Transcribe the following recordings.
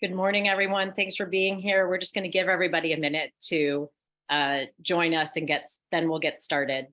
Good morning, everyone. Thanks for being here. We're just going to give everybody a minute to join us and then we'll get started.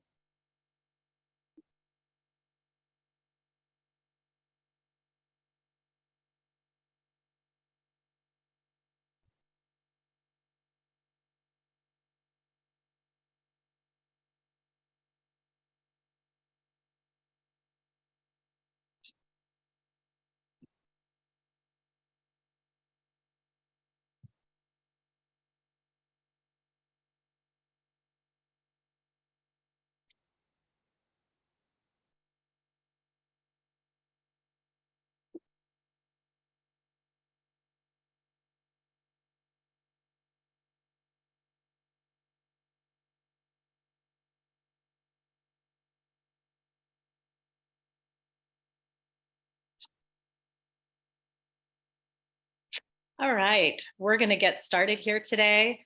All right, we're going to get started here today.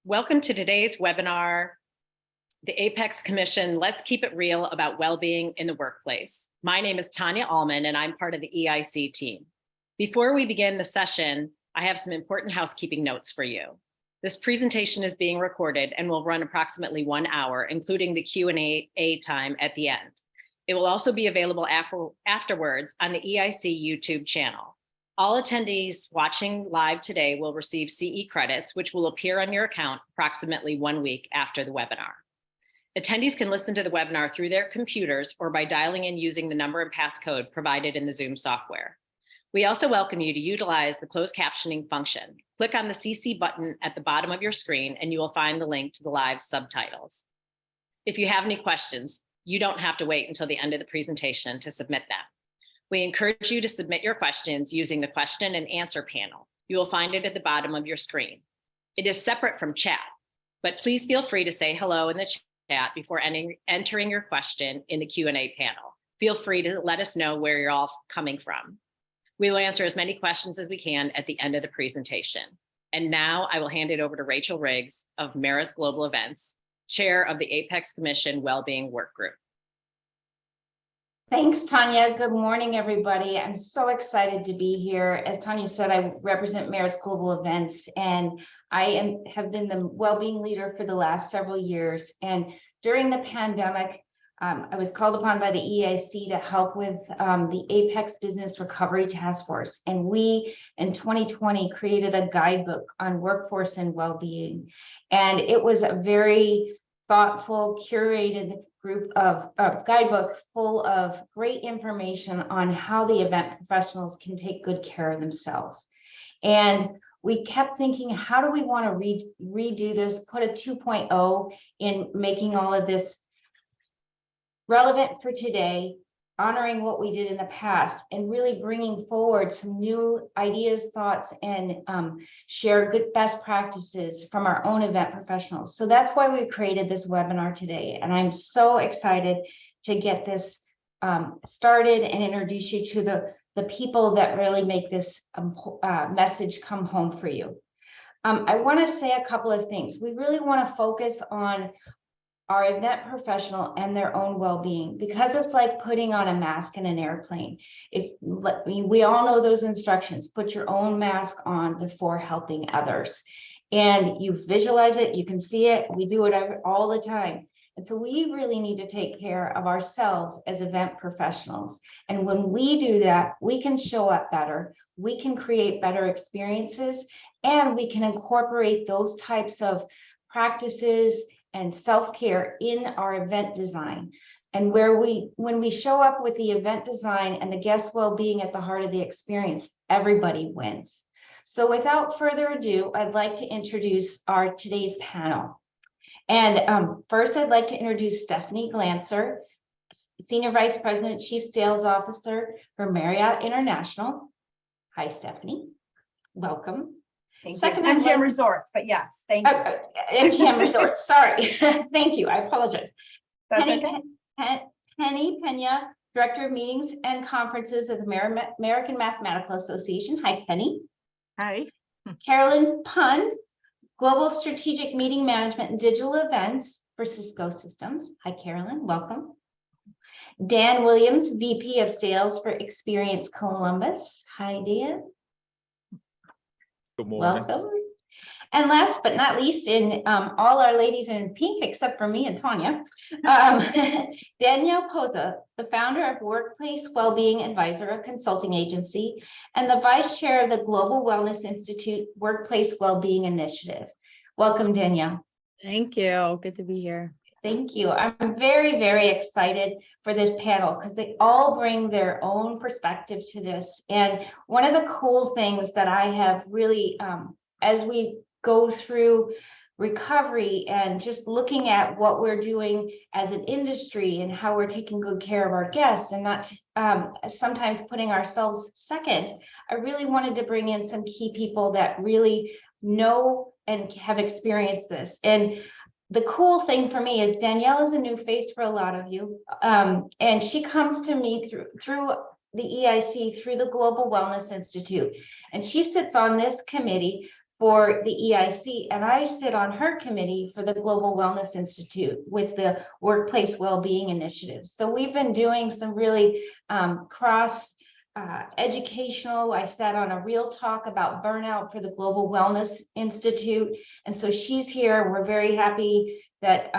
Welcome to today's webinar, the Apex Commission, Let's Keep It Real About Wellbeing in the Workplace. My name is Tanya Allman, and I'm part of the EIC team. Before we begin the session, I have some important housekeeping notes for you. This presentation is being recorded and will run approximately 1 hour, including the Q&A time at the end. It will also be available afterwards on the EIC YouTube channel. All attendees watching live today will receive CE credits, which will appear on your account approximately 1 week after the webinar. Attendees can listen to the webinar through their computers or by dialing in using the number and passcode provided in the Zoom software. We also welcome you to utilize the closed captioning function. Click on the CC button at the bottom of your screen and you will find the link to the live subtitles. If you have any questions, you don't have to wait until the end of the presentation to submit them. We encourage you to submit your questions using the question and answer panel. You will find it at the bottom of your screen. It is separate from chat, but please feel free to say hello in the chat before entering your question in the Q&A panel. Feel free to let us know where you're all coming from. We will answer as many questions as we can at the end of the presentation. And now I will hand it over to Rachel Riggs of Merit's Global Events, Chair of the Apex Commission Wellbeing Work Group. Thanks, Tanya. Good morning, everybody. I'm so excited to be here. As Tanya said, I represent Merit's Global Events, and I have been the well-being leader for the last several years. And during the pandemic, I was called upon by the EIC to help with the Apex Business Recovery Task Force. And we, in 2020, created a guidebook on workforce and well-being. And it was a very thoughtful, curated group of guidebook full of great information on how the event professionals can take good care of themselves. And we kept thinking, how do we want to redo this, put a 2.0 in making all of this relevant for today, honoring what we did in the past, and really bringing forward some new ideas, thoughts, and share good best practices from our own event professionals. So that's why we created this webinar today. And I'm so excited to get this started and introduce you to the people that really make this message come home for you. I want to say a couple of things. We really want to focus on our event professional and their own well-being, because it's like putting on a mask in an airplane. We all know those instructions: put your own mask on before helping others. And you visualize it, you can see it, we do it all the time. And so we really need to take care of ourselves as event professionals. And when we do that, we can show up better, we can create better experiences, and we can incorporate those types of practices and self-care in our event design. And when we show up with the event design and the guest well-being at the heart of the experience, everybody wins. So without further ado, I'd like to introduce our today's panel. And first, I'd like to introduce Stephanie Glancer, Senior Vice President, Chief Sales Officer for Marriott International. Hi, Stephanie. Welcome. Thank you. MGM Resorts, but yes, thank you. MGM Resorts, sorry. Thank you, I apologize. That's Penny Pena, Director of Meetings and Conferences of the American Mathematical Association. Hi, Penny. Hi. Carolyn Pun, Global Strategic Meeting Management and Digital Events for Cisco Systems. Hi, Carolyn, welcome. Dan Williams, VP of Sales for Experience Columbus. Hi, Dan. Good morning. Welcome. And last but not least, in all our ladies in pink, except for me and Tanya, Danielle Poza, the founder of Workplace Wellbeing Advisor, a consulting agency, and the vice chair of the Global Wellness Institute Workplace Wellbeing Initiative. Welcome, Danielle. Thank you. Good to be here. Thank you. I'm very, very excited for this panel because they all bring their own perspective to this. And one of the cool things that I have really, as we go through recovery and just looking at what we're doing as an industry and how we're taking good care of our guests and not sometimes putting ourselves second, I really wanted to bring in some key people that really know and have experienced this. And the cool thing for me is Danielle is a new face for a lot of you. And she comes to me through the EIC, through the Global Wellness Institute. And she sits on this committee for the EIC, and I sit on her committee for the Global Wellness Institute with the Workplace Wellbeing Initiative. So we've been doing some really cross educational. I sat on a real talk about burnout for the Global Wellness Institute. And so she's here. We're very happy that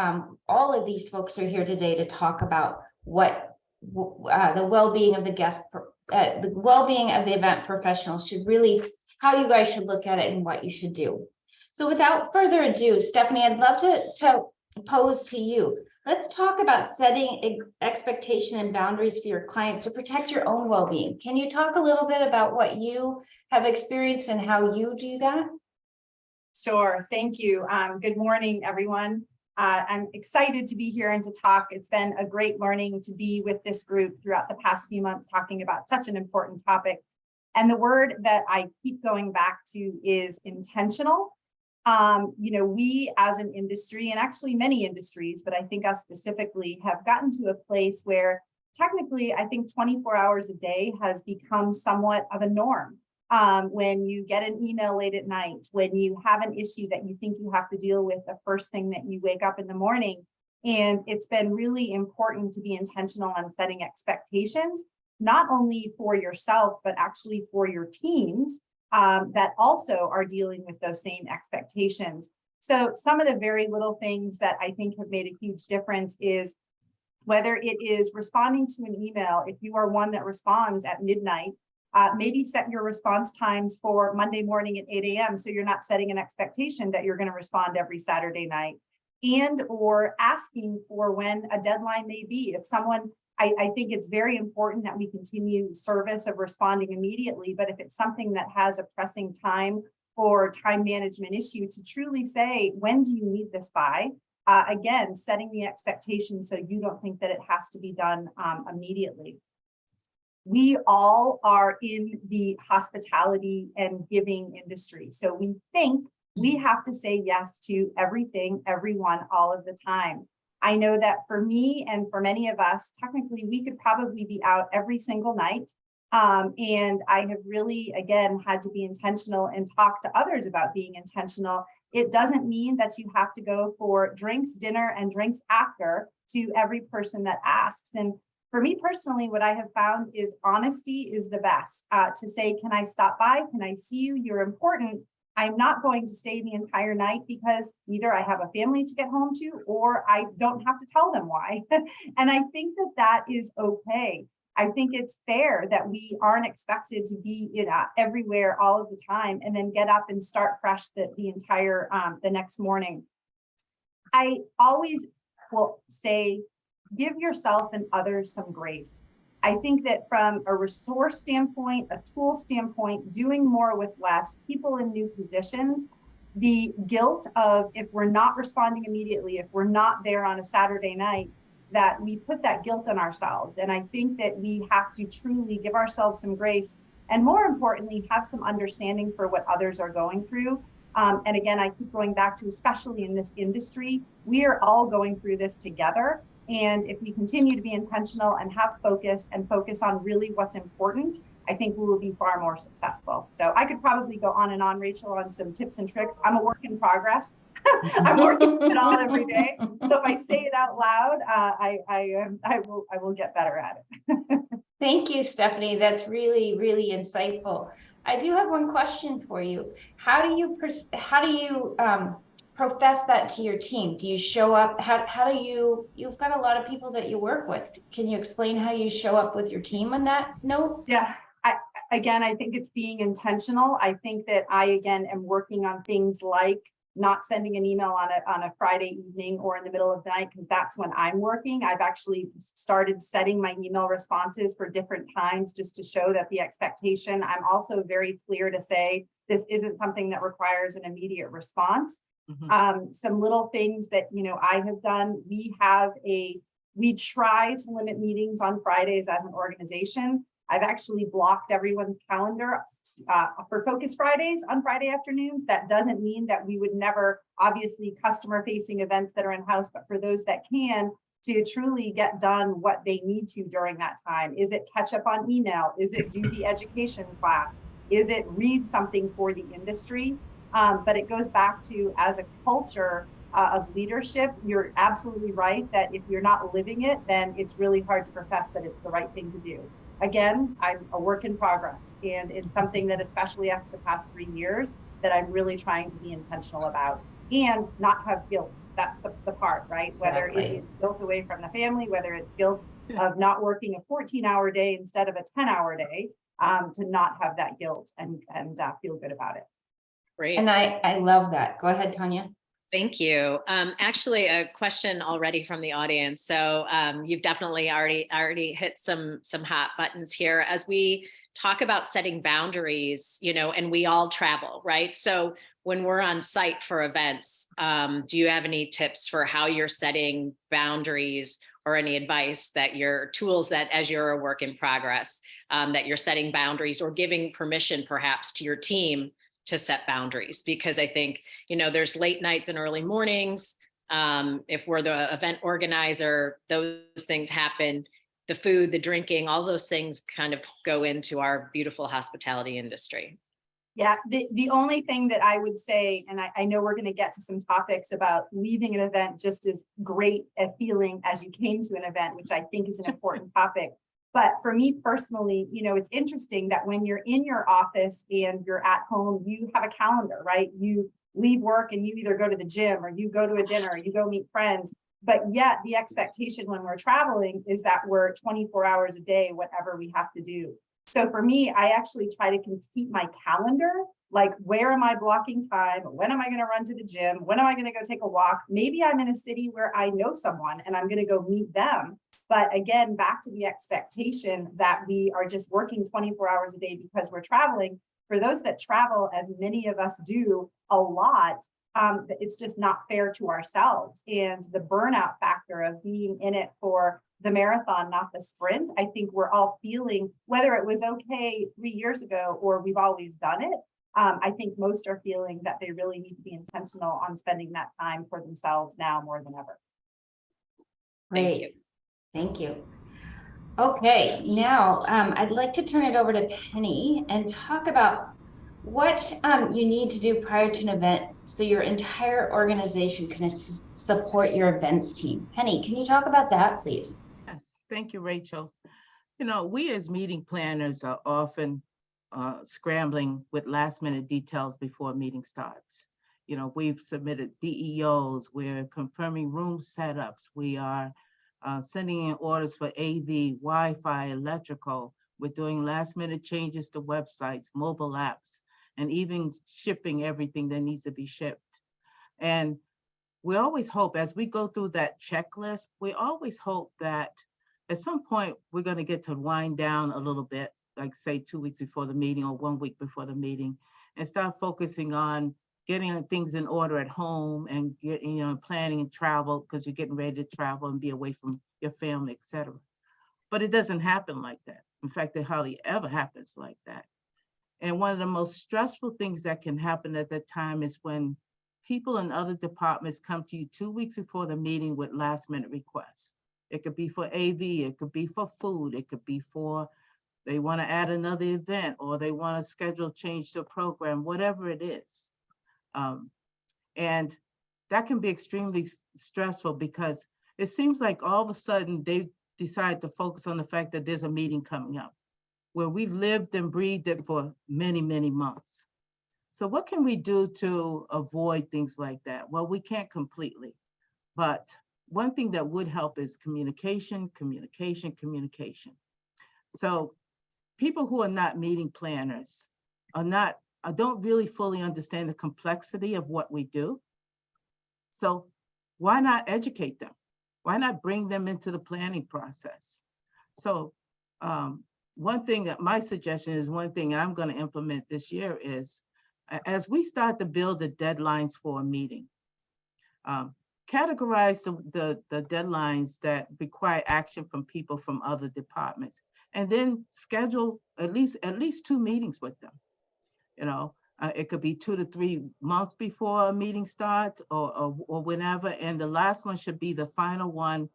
all of these folks are here today to talk about what the well-being of the guest, the well-being of the event professionals should really, how you guys should look at it and what you should do. So without further ado, Stephanie, I'd love to pose to you. Let's talk about setting expectation and boundaries for your clients to protect your own well-being. Can you talk a little bit about what you have experienced and how you do that? Sure. Thank you. Good morning, everyone. I'm excited to be here and to talk. It's been a great learning to be with this group throughout the past few months, talking about such an important topic. And the word that I keep going back to is intentional. We as an industry, and actually many industries, but I think us specifically, have gotten to a place where technically, I think 24 hours a day has become somewhat of a norm. When you get an email late at night, when you have an issue that you think you have to deal with the first thing that you wake up in the morning. And it's been really important to be intentional on setting expectations, not only for yourself, but actually for your teams that also are dealing with those same expectations. So some of the very little things that I think have made a huge difference is whether it is responding to an email. If you are one that responds at midnight, maybe set your response times for Monday morning at 8 a.m. so you're not setting an expectation that you're going to respond every Saturday night, and or asking for when a deadline may be. If someone, I think it's very important that we continue service of responding immediately, but if it's something that has a pressing time or time management issue, to truly say, when do you need this by? Again, setting the expectation so you don't think that it has to be done immediately. We all are in the hospitality and giving industry. So we think we have to say yes to everything, everyone, all of the time. I know that for me and for many of us, technically, we could probably be out every single night. And I have really, again, had to be intentional and talk to others about being intentional. It doesn't mean that you have to go for drinks, dinner, and drinks after to every person that asks. And for me personally, what I have found is honesty is the best. To say, can I stop by? Can I see you? You're important. I'm not going to stay the entire night because either I have a family to get home to or I don't have to tell them why. And I think that that is okay. I think it's fair that we aren't expected to be everywhere all of the time and then get up and start fresh the entire the next morning. I always will say, give yourself and others some grace. I think that from a resource standpoint, a tool standpoint, doing more with less, people in new positions, the guilt of if we're not responding immediately, if we're not there on a Saturday night, that we put that guilt on ourselves. And I think that we have to truly give ourselves some grace and, more importantly, have some understanding for what others are going through. And again, I keep going back to, especially in this industry, we are all going through this together. And if we continue to be intentional and have focus and focus on really what's important, I think we will be far more successful. So I could probably go on and on, Rachel, on some tips and tricks. I'm a work in progress. I'm working with it all every day. So if I say it out loud, I will get better at it. Thank you, Stephanie. That's really, really insightful. I do have one question for you. How do you profess that to your team? Do you show up? How do you've got a lot of people that you work with. Can you explain how you show up with your team on that note? Yeah, I think it's being intentional. I think that I, again, am working on things like not sending an email on a Friday evening or in the middle of the night, because that's when I'm working. I've actually started setting my email responses for different times just to show that the expectation. I'm also very clear to say this isn't something that requires an immediate response. Some little things that, I have done. We try to limit meetings on Fridays as an organization. I've actually blocked everyone's calendar for Focus Fridays on Friday afternoons. That doesn't mean that we would never, obviously, customer facing events that are in-house, but for those that can, to truly get done what they need to during that time. Is it catch up on email? Is it do the education class? Is it read something for the industry? But it goes back to, as a culture of leadership, you're absolutely right that if you're not living it, then it's really hard to profess that it's the right thing to do. Again, I'm a work in progress, and it's something that, especially after the past 3 years, that I'm really trying to be intentional about and not have guilt. That's the part, right? Exactly. Whether it is guilt away from the family, whether it's guilt of not working a 14-hour day instead of a 10-hour day, to not have that guilt and feel good about it. Great. And I love that. Go ahead, Tanya. Thank you. Actually, a question already from the audience. So you've definitely already hit some hot buttons here as we talk about setting boundaries, and we all travel, right? So when we're on site for events, do you have any tips for how you're setting boundaries, or any advice that your tools that, as you're a work in progress, that you're setting boundaries or giving permission perhaps to your team to set boundaries? Because I think, there's late nights and early mornings. If we're the event organizer, those things happen. The food, the drinking, all those things kind of go into our beautiful hospitality industry. Yeah, the only thing that I would say, and I know we're going to get to some topics about leaving an event just as great a feeling as you came to an event, which I think is an important topic. But for me personally, it's interesting that when you're in your office and you're at home, you have a calendar, right? You leave work and you either go to the gym or you go to a dinner or you go meet friends. But yet the expectation when we're traveling is that we're 24 hours a day, whatever we have to do. So for me, I actually try to keep my calendar, like, where am I blocking time? When am I going to run to the gym? When am I going to go take a walk? Maybe I'm in a city where I know someone and I'm going to go meet them. But again, back to the expectation that we are just working 24 hours a day because we're traveling. For those that travel, as many of us do a lot, it's just not fair to ourselves. And the burnout factor of being in it for the marathon, not the sprint, I think we're all feeling, whether it was okay 3 years ago or we've always done it. I think most are feeling that they really need to be intentional on spending that time for themselves now more than ever. Great. Thank you. Okay, now I'd like to turn it over to Penny and talk about what you need to do prior to an event so your entire organization can support your events team. Penny, can you talk about that, please? Yes, thank you, Rachel. We as meeting planners are often scrambling with last minute details before a meeting starts. We've submitted DEOs, we're confirming room setups, we are sending in orders for AV, Wi-Fi, electrical. We're doing last minute changes to websites, mobile apps, and even shipping everything that needs to be shipped. And we always hope, as we go through that checklist, we always hope that at some point we're going to get to wind down a little bit, like say 2 weeks before the meeting or 1 week before the meeting, and start focusing on getting things in order at home and getting, planning and travel, because you're getting ready to travel and be away from your family, et cetera. But it doesn't happen like that. In fact, it hardly ever happens like that. And one of the most stressful things that can happen at that time is when people in other departments come to you 2 weeks before the meeting with last minute requests. It could be for AV, it could be for food, it could be for, they want to add another event, or they want to schedule change to a program, whatever it is. And that can be extremely stressful because it seems like all of a sudden decide to focus on the fact that there's a meeting coming up where we've lived and breathed it for many, many months. So what can we do to avoid things like that? Well, we can't completely, but one thing that would help is communication, communication, communication. So people who are not meeting planners don't really fully understand the complexity of what we do. So why not educate them? Why not bring them into the planning process? So one thing that my suggestion is, one thing and I'm going to implement this year is, as we start to build the deadlines for a meeting, categorize the deadlines that require action from people from other departments, and then schedule at least 2 meetings with them. You know, it could be 2 to 3 months before a meeting starts, or whenever, and the last one should be the final one,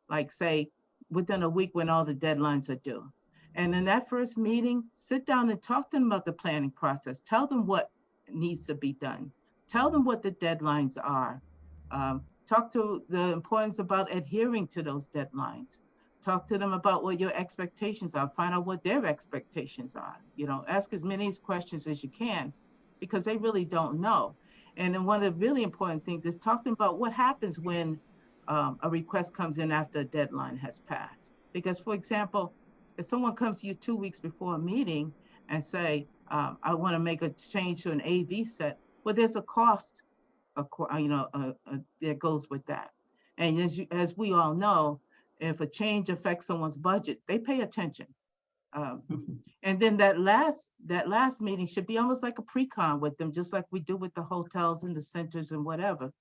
like say within a week when all the deadlines are due. And in that first meeting, sit down and talk to them about the planning process. Tell them what needs to be done. Tell them what the deadlines are. Talk to the importance about adhering to those deadlines. Talk to them about what your expectations are. Find out what their expectations are. You know, ask as many questions as you can, because they really don't know. And then one of the really important things is talk to them about what happens when a request comes in after a deadline has passed. Because, for example, if someone comes to you 2 weeks before a meeting and say, I want to make a change to an AV set, well, there's a cost, that goes with that. And as we all know, if a change affects someone's budget, they pay attention. And then that last meeting should be almost like a pre-con with them, just like we do with the hotels and the centers and whatever.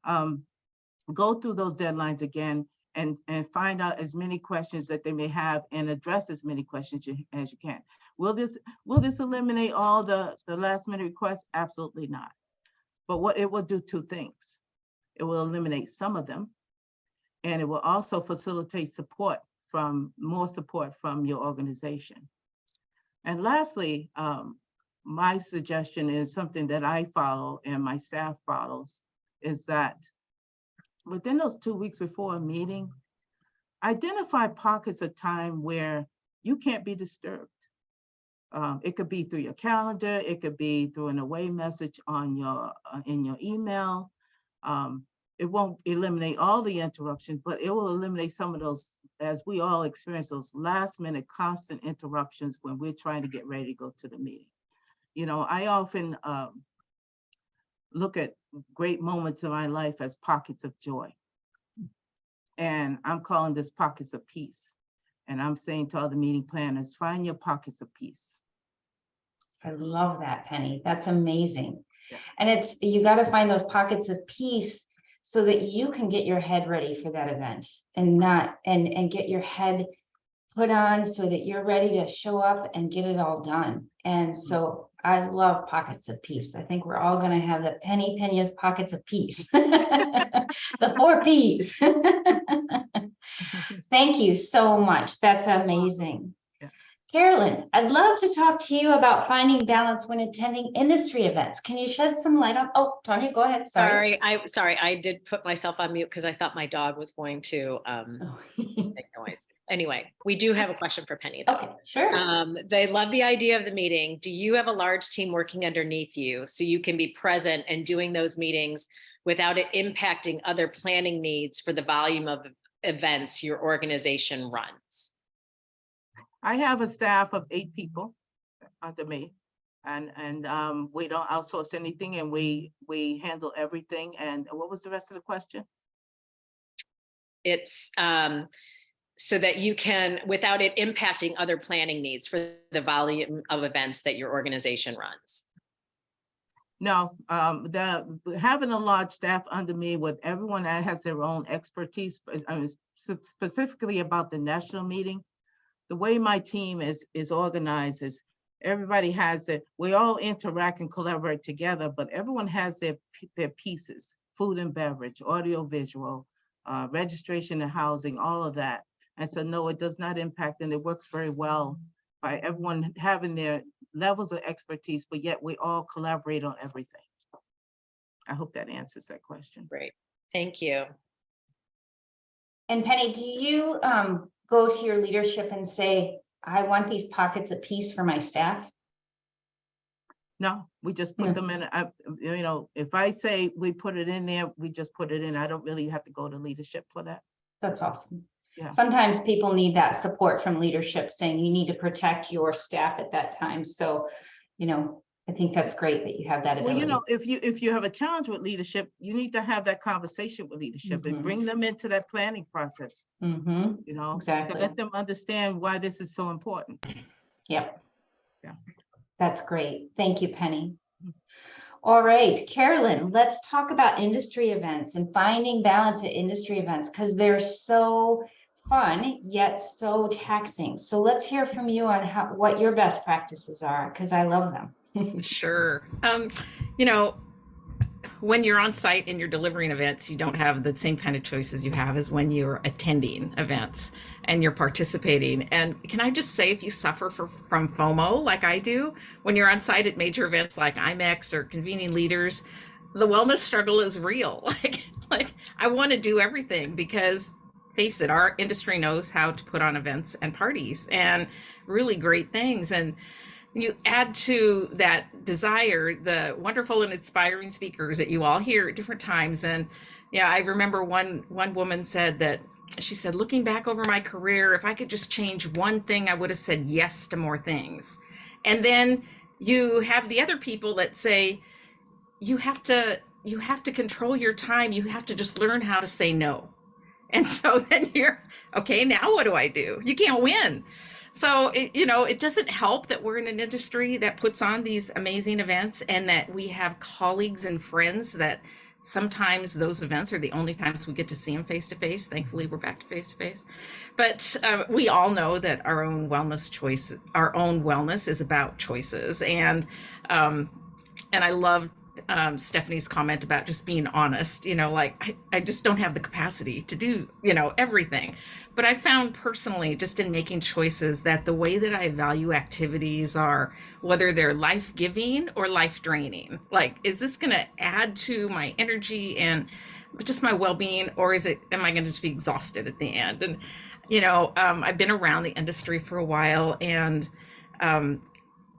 Go through those deadlines again and find out as many questions that they may have and address as many questions as you can. Will this eliminate all the last minute requests? Absolutely not. But what it will do 2 things. It will eliminate some of them, and it will also facilitate more support from your organization. And lastly, my suggestion is something that I follow and my staff follows, is that within those 2 weeks before a meeting, identify pockets of time where you can't be disturbed. It could be through your calendar, it could be through an away message on in your email. It won't eliminate all the interruptions, but it will eliminate some of those, as we all experience, those last minute constant interruptions when we're trying to get ready to go to the meeting. You know, I often look at great moments in my life as pockets of joy. And I'm calling this pockets of peace. And I'm saying to all the meeting planners, find your pockets of peace. I love that, Penny. That's amazing. Yeah. And you got to find those pockets of peace so that you can get your head ready for that event and get your head put on so that you're ready to show up and get it all done. And so I love pockets of peace. I think we're all going to have the Penny's pockets of peace. The 4 P's. Thank you so much. That's amazing. Yeah. Carolyn, I'd love to talk to you about finding balance when attending industry events. Can you shed some light on? Oh, Tanya, go ahead. Sorry. Sorry. I did put myself on mute because I thought my dog was going to make noise. Anyway, we do have a question for Penny, though. Okay, sure. They love the idea of the meeting. Do you have a large team working underneath you so you can be present and doing those meetings without it impacting other planning needs for the volume of events your organization runs? I have a staff of 8 people under me, and we don't outsource anything, and we handle everything. And what was the rest of the question? It's so that you can, without it impacting other planning needs for the volume of events that your organization runs. No, having a large staff under me with everyone that has their own expertise, specifically about the national meeting, the way my team is organized is everybody has it. We all interact and collaborate together, but everyone has their pieces: food and beverage, audio visual, registration and housing, all of that. And so no, it does not impact, and it works very well by everyone having their levels of expertise, but yet we all collaborate on everything. I hope that answers that question. Great, thank you. And Penny, do you go to your leadership and say, I want these pockets of peace for my staff? No, we just put No. them in, if I say we put it in there, we just put it in. I don't really have to go to leadership for that. That's awesome. Yeah. Sometimes people need that support from leadership saying you need to protect your staff at that time. So, I think that's great that you have that Well, ability. if you have a challenge with leadership, you need to have that conversation with leadership and Mhm. bring them into that planning process, Mhm. to Exactly. let them understand why this is so important. Yep. Yeah. That's great. Thank you, Penny. Mhm. All right, Carolyn, let's talk about industry events and finding balance at industry events because they're so fun yet so taxing. So let's hear from you on what your best practices are because I love them. Sure. You know, when you're on site and you're delivering events, you don't have the same kind of choices you have as when you're attending events and you're participating. And can I just say, if you suffer from FOMO like I do, when you're on site at major events like IMEX or convening leaders, the wellness struggle is real. Like I want to do everything because face it, our industry knows how to put on events and parties and really great things. And you add to that desire the wonderful and inspiring speakers that you all hear at different times. And yeah, I remember one woman said that she said, looking back over my career, if I could just change one thing, I would have said yes to more things. And then you have the other people that say you have to control your time, you have to just learn how to say no. And so then you're okay, now what do I do? You can't win. So it doesn't help that we're in an industry that puts on these amazing events and that we have colleagues and friends that sometimes those events are the only times we get to see them face to face. Thankfully, we're back to face to face. But we all know that our own wellness is about choices. And I love Stephanie's comment about just being honest, I just don't have the capacity to do, everything. But I found personally, just in making choices, that the way that I value activities are, whether they're life-giving or life-draining, like, is this going to add to my energy and just my well-being, or am I going to just be exhausted at the end? And, I've been around the industry for a while, and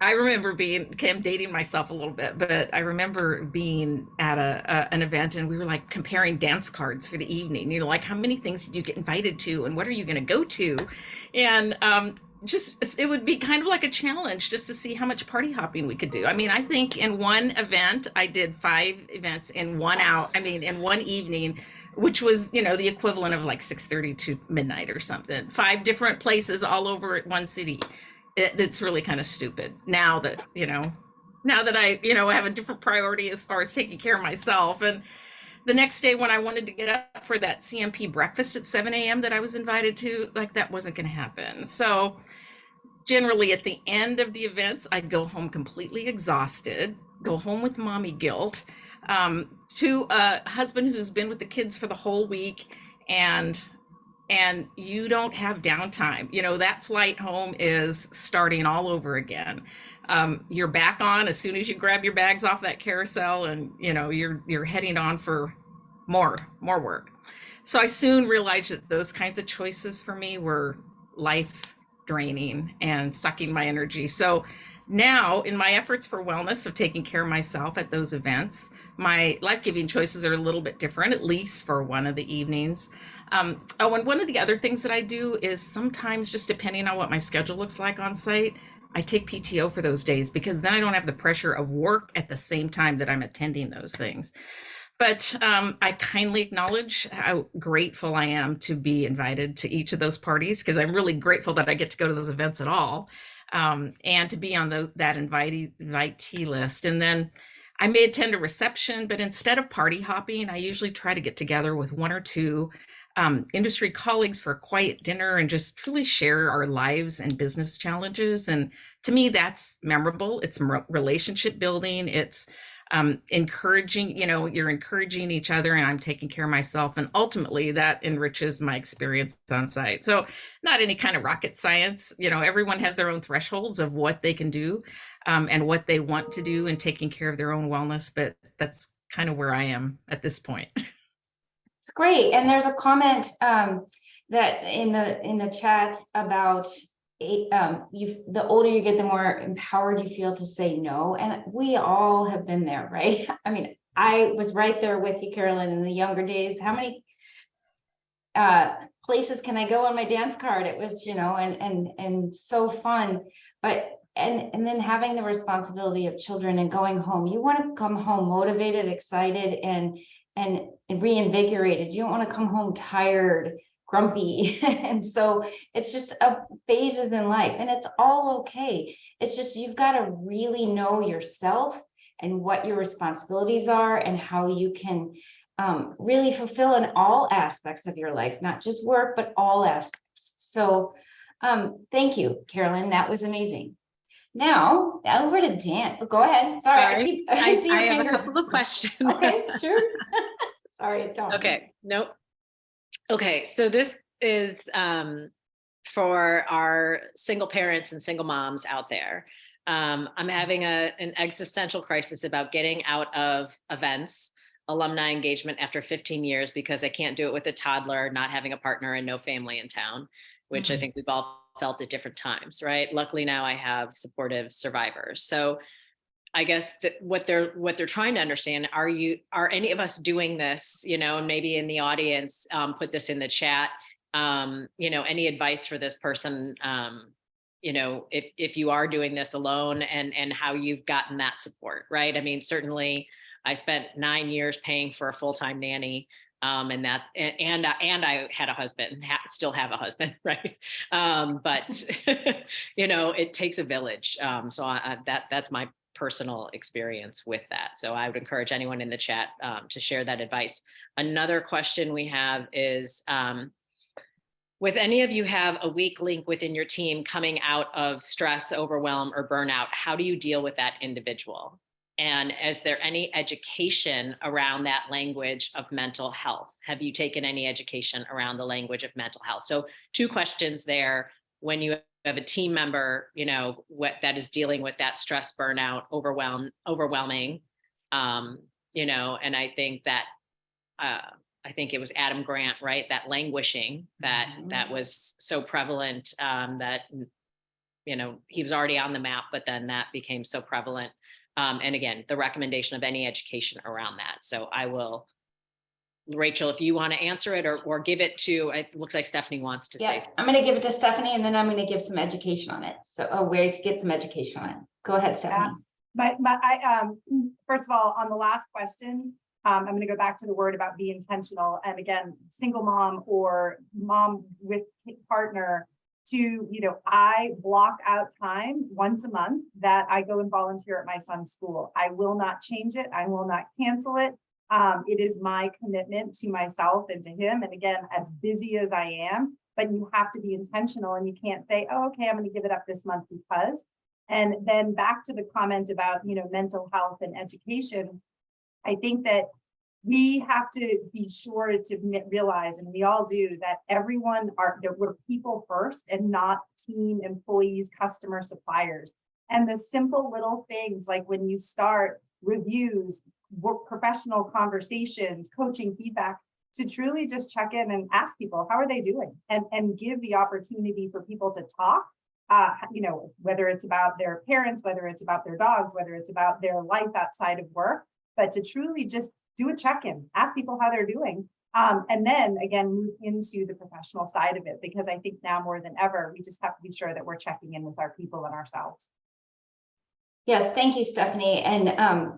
I remember I'm dating myself a little bit, but I remember being at an event and we were like comparing dance cards for the evening, like how many things did you get invited to and what are you going to go to? And it would be kind of like a challenge just to see how much party hopping we could do. I mean, I think in one event, I did 5 events in in one evening, which was, the equivalent of like 6:30 to midnight or something, 5 different places all over one city. It's really kind of stupid now that I have a different priority as far as taking care of myself. And the next day when I wanted to get up for that CMP breakfast at 7 a.m. that I was invited to, like, that wasn't going to happen. So generally at the end of the events, I'd go home completely exhausted, go home with mommy guilt, to a husband who's been with the kids for the whole week, and you don't have downtime. That flight home is starting all over again. You're back on as soon as you grab your bags off that carousel, and you're heading on for more work. So I soon realized that those kinds of choices for me were life draining and sucking my energy. So now, in my efforts for wellness of taking care of myself at those events, my life-giving choices are a little bit different, at least for one of the evenings. And one of the other things that I do is sometimes, just depending on what my schedule looks like on site, I take PTO for those days because then I don't have the pressure of work at the same time that I'm attending those things. But I kindly acknowledge how grateful I am to be invited to each of those parties, because I'm really grateful that I get to go to those events at all, and to be on that invitee list. And then I may attend a reception, but instead of party hopping, I usually try to get together with 1 or 2 industry colleagues for a quiet dinner and just truly share our lives and business challenges. And to me, that's memorable. It's relationship building. It's encouraging, you're encouraging each other, and I'm taking care of myself. And ultimately that enriches my experience on site. So not any kind of rocket science, everyone has their own thresholds of what they can do, and what they want to do in taking care of their own wellness. But that's kind of where I am at this point. It's great. And there's a comment that in the chat about the older you get, the more empowered you feel to say no. And we all have been there, right? I mean, I was right there with you, Carolyn, in the younger days. How many places can I go on my dance card? It was, and so fun. But and then having the responsibility of children and going home, you want to come home motivated, excited, and reinvigorated. You don't want to come home tired, grumpy. And so it's just phases in life, and it's all okay. It's just, you've got to really know yourself and what your responsibilities are and how you can really fulfill in all aspects of your life, not just work, but all aspects. So thank you, Carolyn. That was amazing. Now over to Dan. Go ahead. Sorry. I see your have fingers. a couple of questions. Okay, sure. Sorry, Tom. Okay, nope. Okay, so this is for our single parents and single moms out there. I'm having an existential crisis about getting out of events, alumni engagement after 15 years because I can't do it with a toddler, not having a partner, and no family in town, which I think we've all felt at different times, right? Luckily now I have supportive survivors. So I guess that what they're trying to understand, are any of us doing this, and maybe in the audience, put this in the chat, any advice for this person, if you are doing this alone, and how you've gotten that support, right? I mean, certainly I spent 9 years paying for a full-time nanny, and I had a husband, still have a husband, right? But it takes a village. So that's my personal experience with that. So I would encourage anyone in the chat to share that advice. Another question we have is, with any of you have a weak link within your team coming out of stress, overwhelm, or burnout, how do you deal with that individual? And is there any education around that language of mental health? Have you taken any education around the language of mental health? So 2 questions there. When you have a team member, that is dealing with that stress, burnout, overwhelming, and I think that, I think it was Adam Grant, right? That languishing that was so prevalent, that, he was already on the map, but then that became so prevalent. And again, the recommendation of any education around that. So I will, Rachel, if you want to answer it or give it to, it looks like Stephanie wants to say something. I'm going to give it to Stephanie, and then I'm going to give some education on it. So where you could get some education on it. Go ahead, Stephanie. First of all, on the last question, I'm going to go back to the word about be intentional. And again, single mom or mom with partner, I block out time once a month that I go and volunteer at my son's school. I will not change it. I will not cancel it. It is my commitment to myself and to him. And again, as busy as I am, but you have to be intentional, and you can't say, oh, okay, I'm going to give it up this month because. And then back to the comment about, mental health and education. I think that we have to be sure to realize, and we all do, that we're people first and not team, employees, customer, suppliers. And the simple little things like when you start reviews, work, professional conversations, coaching, feedback, to truly just check in and ask people, how are they doing? And give the opportunity for people to talk, whether it's about their parents, whether it's about their dogs, whether it's about their life outside of work, but to truly just do a check-in, ask people how they're doing. And then again, move into the professional side of it, because I think now more than ever, we just have to be sure that we're checking in with our people and ourselves. Yes, thank you, Stephanie. And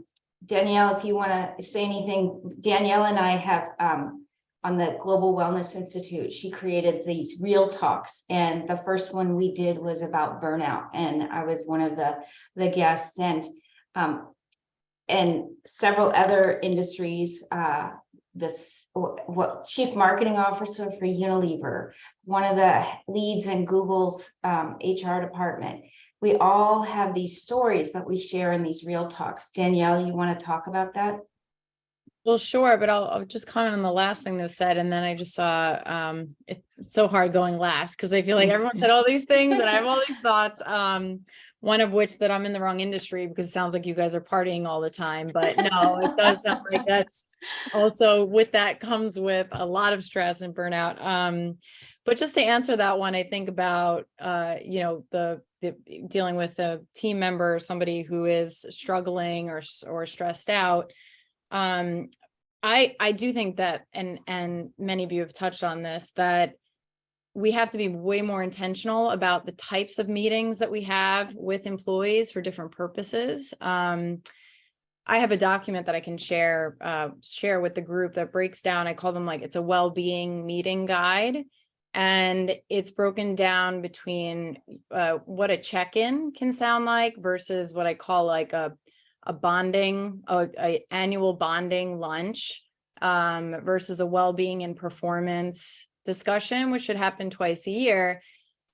Danielle, if you want to say anything, Danielle and I have on the Global Wellness Institute, she created these real talks. And the first one we did was about burnout. And I was one of the guests, and several other industries, chief marketing officer for Unilever, one of the leads in Google's HR department. We all have these stories that we share in these real talks. Danielle, you want to talk about that? Well, sure, but I'll just comment on the last thing they said, and then I just saw it's so hard going last because I feel like everyone said all these things and I have all these thoughts. One of which that I'm in the wrong industry because it sounds like you guys are partying all the time, but no, it does sound like that's also with that comes with a lot of stress and burnout. But just to answer that one, I think about, the dealing with a team member, somebody who is struggling or stressed out. I do think that, and many of you have touched on this, that we have to be way more intentional about the types of meetings that we have with employees for different purposes. I have a document that I can share with the group that breaks down, I call them it's a well-being meeting guide. And it's broken down between what a check-in can sound like versus what I call a bonding, a annual bonding lunch, versus a well-being and performance discussion, which should happen twice a year.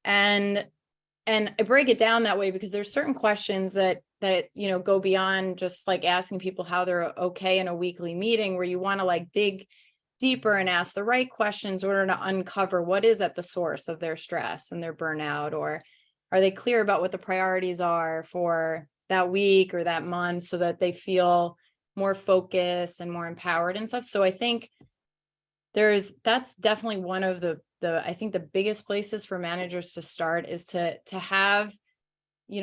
And I break it down that way because there's certain questions that go beyond just asking people how they're okay in a weekly meeting, where you want to dig deeper and ask the right questions in order to uncover what is at the source of their stress and their burnout, or are they clear about what the priorities are for that week or that month so that they feel more focused and more empowered and stuff. So I think that's definitely one of I think the biggest places for managers to start is to have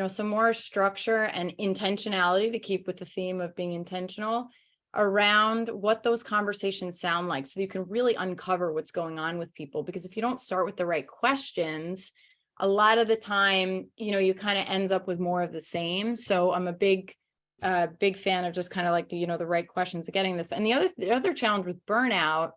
some more structure and intentionality, to keep with the theme of being intentional around what those conversations sound like, so you can really uncover what's going on with people. Because if you don't start with the right questions, a lot of the time, you kind of ends up with more of the same. So I'm a big fan of just kind of the right questions of getting this. And the other challenge with burnout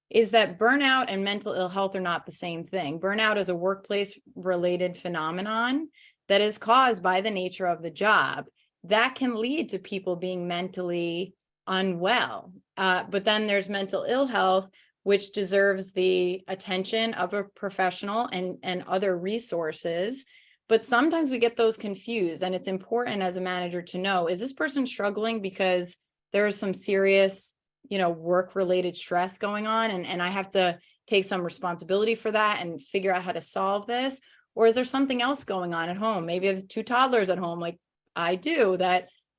is that burnout and mental ill health are not the same thing. Burnout is a workplace related phenomenon that is caused by the nature of the job that can lead to people being mentally unwell. But then there's mental ill health, which deserves the attention of a professional and other resources. But sometimes we get those confused, and it's important as a manager to know, is this person struggling because there is some serious, work-related stress going on, and I have to take some responsibility for that and figure out how to solve this? Or is there something else going on at home? Maybe I have 2 toddlers at home, like I do,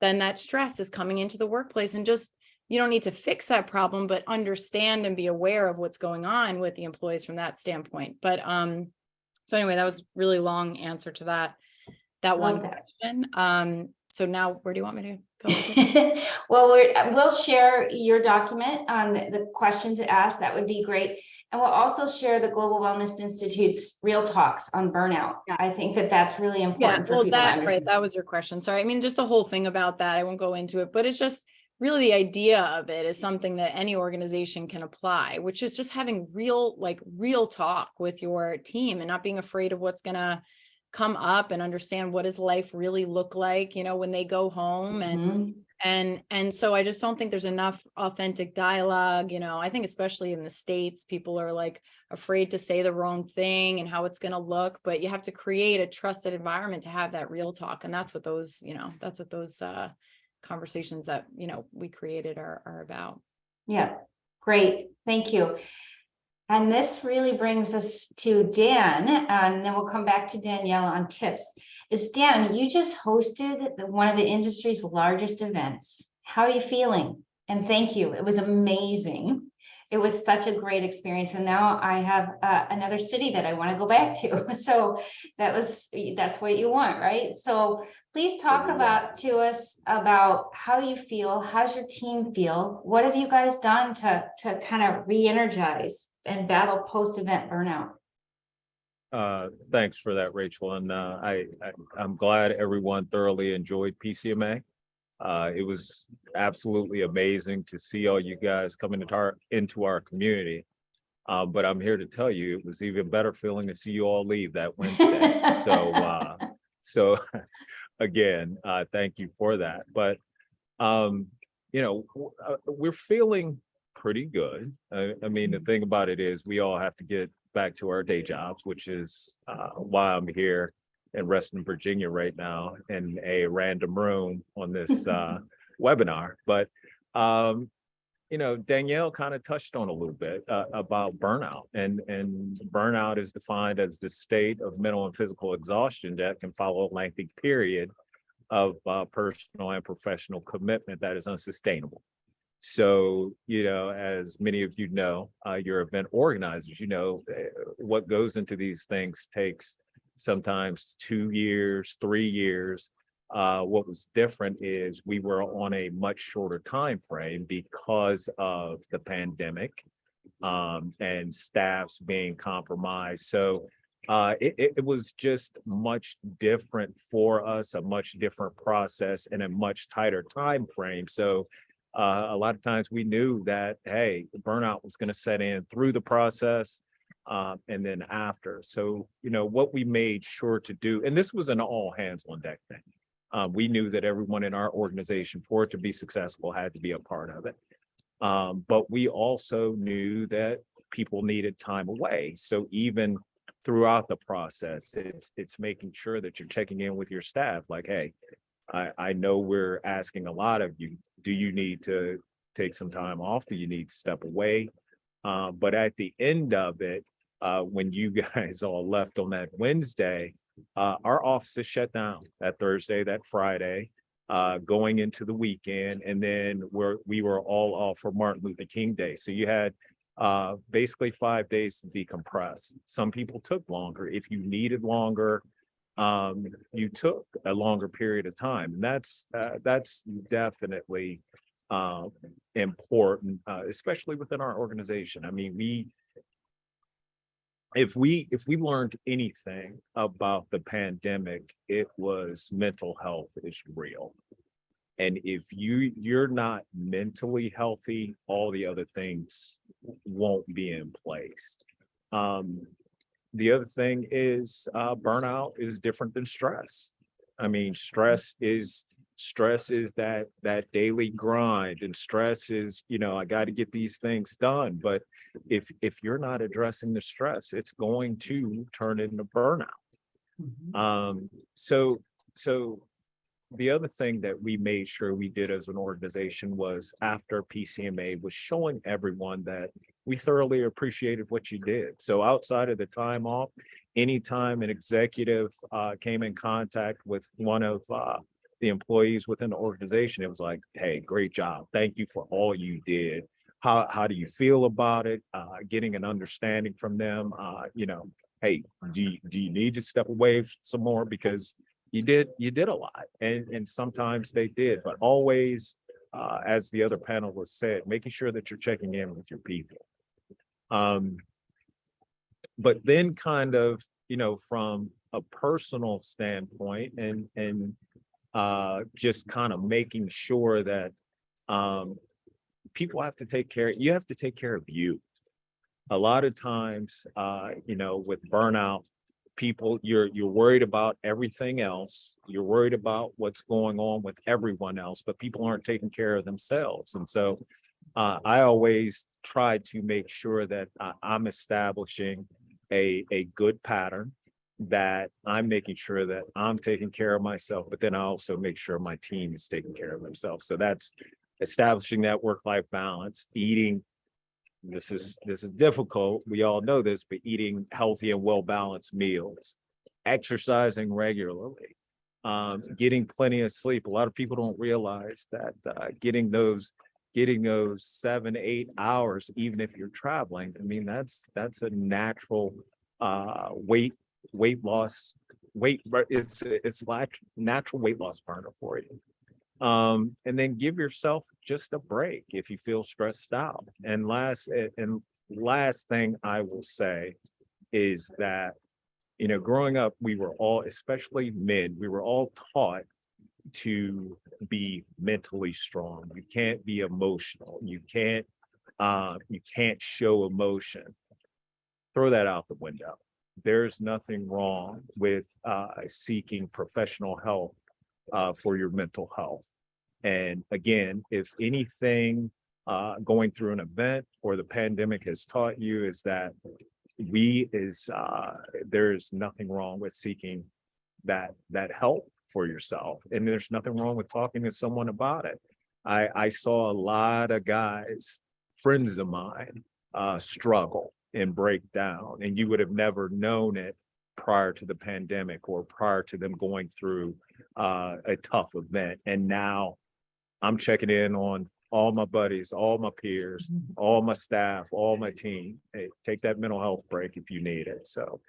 then that stress is coming into the workplace, and just, you don't need to fix that problem, but understand and be aware of what's going on with the employees from that standpoint. But so anyway, that was a really long answer to that one question. So now where do you want me to go with it? Well, we'll share your document on the questions asked. That would be great. And we'll also share the Global Wellness Institute's real talks on burnout. Yeah. I think that's really important for people to understand. That was your question. Sorry. I mean, just the whole thing about that, I won't go into it, but it's just really the idea of it is something that any organization can apply, which is just having real talk with your team and not being afraid of what's going to come up, and understand what does life really look like, when they go home. And so I just don't think there's enough authentic dialogue. I think especially in the States, people are afraid to say the wrong thing and how it's going to look, but you have to create a trusted environment to have that real talk. And that's what those conversations that, we created are about. Yeah, great. Thank you. And this really brings us to Dan, and then we'll come back to Danielle on tips. Dan, you just hosted one of the industry's largest events. How are you feeling? And thank you. It was amazing. It was such a great experience. And now I have another city that I want to go back to. So that's what you want, right? So please talk to us about how you feel. How's your team feel? What have you guys done to kind of re-energize and battle post-event burnout? Thanks for that, Rachel. And I'm glad everyone thoroughly enjoyed PCMA. It was absolutely amazing to see all you guys coming into our community. But I'm here to tell you, it was even better feeling to see you all leave that Wednesday. So again, thank you for that. But we're feeling pretty good. I mean, the thing about it is we all have to get back to our day jobs, which is why I'm here in Reston, Virginia right now in a random room on this webinar. But Danielle kind of touched on a little bit about burnout, and burnout is defined as the state of mental and physical exhaustion that can follow a lengthy period of personal and professional commitment that is unsustainable. So, as many of you know, you're event organizers, what goes into these things takes sometimes 2 years, 3 years. What was different is we were on a much shorter time frame because of the pandemic, and staffs being compromised. So it was just much different for us, a much different process and a much tighter time frame. So a lot of times we knew that, hey, the burnout was going to set in through the process, and then after. So, what we made sure to do, and this was an all hands on deck thing. We knew that everyone in our organization, for it to be successful, had to be a part of it. But we also knew that people needed time away. So even throughout the process, it's making sure that you're checking in with your staff, like, hey, I know we're asking a lot of you. Do you need to take some time off? Do you need to step away? But at the end of it, when you guys all left on that Wednesday, our offices shut down that Thursday, that Friday, going into the weekend, and then we were all off for Martin Luther King Day. So you had basically 5 days to decompress. Some people took longer. If you needed longer, you took a longer period of time, and that's definitely important, especially within our organization. I mean, if we learned anything about the pandemic, it was mental health is real. And if you're not mentally healthy, all the other things won't be in place. The other thing is burnout is different than stress. I mean, stress is that daily grind, and stress is, I got to get these things done. But if you're not addressing the stress, it's going to turn into burnout. So the other thing that we made sure we did as an organization was, after PCMA, was showing everyone that we thoroughly appreciated what you did. So outside of the time off, anytime an executive came in contact with one of the employees within the organization, it was like, hey, great job. Thank you for all you did. How do you feel about it? Getting an understanding from them, hey, do you need to step away some more? Because you did a lot, and sometimes they did, but always, as the other panelists said, making sure that you're checking in with your people. But then kind of, from a personal standpoint, and just kind of making sure that people have to take care of you. A lot of times, with burnout, people, you're worried about everything else. You're worried about what's going on with everyone else, but people aren't taking care of themselves. And so I always try to make sure that I'm establishing a good pattern, that I'm making sure that I'm taking care of myself, but then I also make sure my team is taking care of themselves. So that's establishing that work-life balance, eating. This is difficult. We all know this, but eating healthy and well-balanced meals, exercising regularly, getting plenty of sleep. A lot of people don't realize that getting those 7-8 hours, even if you're traveling, I mean, that's a natural weight loss. It's like natural weight loss burner for you. And then give yourself just a break if you feel stressed out. And last thing I will say is that, growing up, we were all, especially men, we were all taught to be mentally strong. You can't be emotional. You can't show emotion. Throw that out the window. There's nothing wrong with seeking professional help for your mental health. And again, if anything, going through an event or the pandemic has taught you, is that there's nothing wrong with seeking that help for yourself. And there's nothing wrong with talking to someone about it. I saw a lot of guys, friends of mine, struggle and break down, and you would have never known it prior to the pandemic or prior to them going through a tough event. And now I'm checking in on all my buddies, all my peers, all my staff, all my team. Hey, take that mental health break if you need it. So